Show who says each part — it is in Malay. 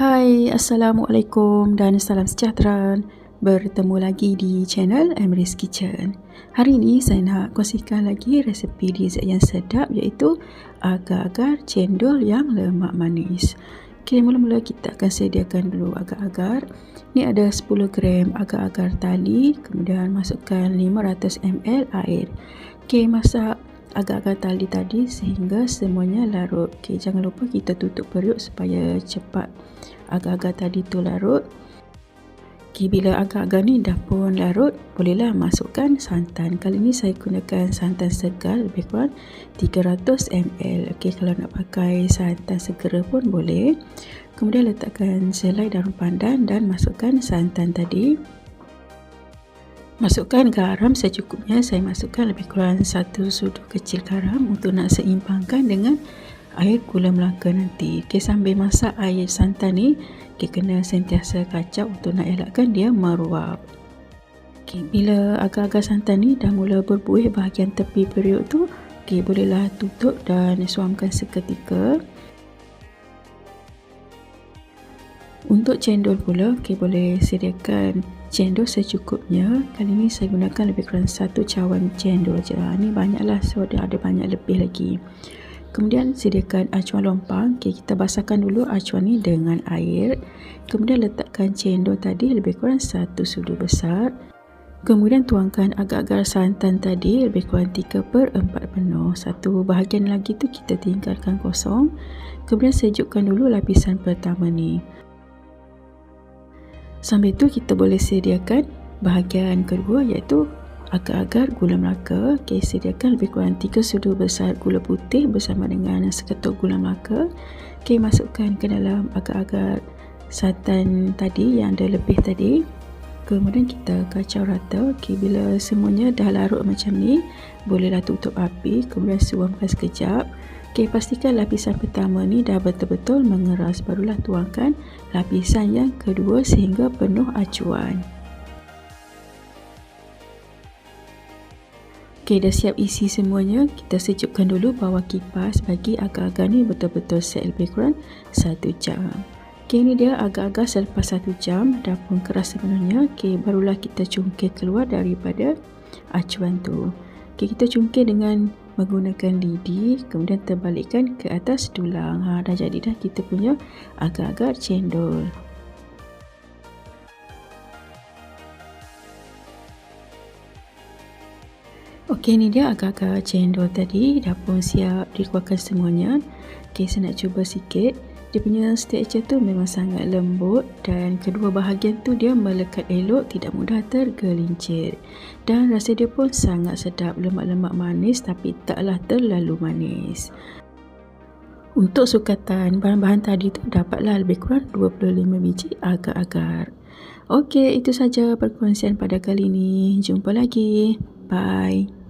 Speaker 1: Hai, Assalamualaikum dan salam sejahtera. Bertemu lagi di channel Emrys Kitchen. Hari ini saya nak kongsikan lagi resepi dessert yang sedap, iaitu agar-agar cendol yang lemak manis. Okey, mula-mula kita akan sediakan dulu agar-agar. Ni ada 10 gram agar-agar tali, kemudian masukkan 500 ml air. Okey, masak agar-agar tali tadi sehingga semuanya larut. Okey, jangan lupa kita tutup periuk supaya cepat agar-agar tadi tu larut. Okey, bila agar-agar ni dah pun larut, bolehlah masukkan santan. Kali ni saya gunakan santan segar lebih kurang 300 ml. Okey, kalau nak pakai santan segera pun boleh. Kemudian letakkan selai daun pandan dan masukkan santan tadi. Masukkan garam secukupnya. Saya masukkan lebih kurang 1 sudu kecil garam untuk nak seimbangkan dengan air gula Melaka nanti. Okey, sambil masak air santan ni, kena sentiasa kacau untuk nak elakkan dia meruap. Okey, bila agar-agar santan ni dah mula berbuih bahagian tepi periuk tu, bolehlah tutup dan suamkan seketika. Untuk cendol pula, boleh sediakan cendol secukupnya. Kali ni saya gunakan lebih kurang 1 cawan cendol je. Ni banyaklah, so ada banyak lebih lagi. Kemudian sediakan acuan lompang. Kita basahkan dulu acuan ni dengan air. Kemudian letakkan cendol tadi lebih kurang 1 sudu besar. Kemudian tuangkan agar-agar santan tadi lebih kurang 3/4 penuh. Satu bahagian lagi tu kita tinggalkan kosong. Kemudian sejukkan dulu lapisan pertama ni. Sambil tu kita boleh sediakan bahagian kedua, iaitu agar-agar gula Melaka. Okey, sediakan lebih kurang 3 sudu besar gula putih bersama dengan seketul gula Melaka. Okey, masukkan ke dalam agar-agar santan tadi yang ada lebih tadi. Kemudian kita kacau rata. Okey, bila semuanya dah larut macam ni, bolehlah tutup api, kemudian suamkan sekejap. Okey, pastikan lapisan pertama ni dah betul-betul mengeras, barulah tuangkan lapisan yang kedua sehingga penuh acuan. Okey, dah siap isi semuanya. Kita sejukkan dulu bawah kipas bagi agar-agar ni betul-betul set lebih kurang 1 jam. Okey, ni dia agar-agar selepas 1 jam dah pun keras sepenuhnya. Okey, barulah kita cungkil keluar daripada acuan tu. Okey, kita cungkil dengan menggunakan lidi, kemudian terbalikkan ke atas dulang. Dah jadi dah kita punya agar-agar cendol. Okey, ni dia agar-agar cendol tadi dah pun siap dikeluarkan semuanya. Okey, saya nak cuba sikit. Dia punya tekstur tu memang sangat lembut dan kedua bahagian tu dia melekat elok, tidak mudah tergelincir. Dan rasa dia pun sangat sedap, lemak-lemak manis tapi taklah terlalu manis. Untuk sukatan bahan-bahan tadi tu dapatlah lebih kurang 25 biji agar-agar. Okey, itu saja perkongsian pada kali ini. Jumpa lagi. Bye.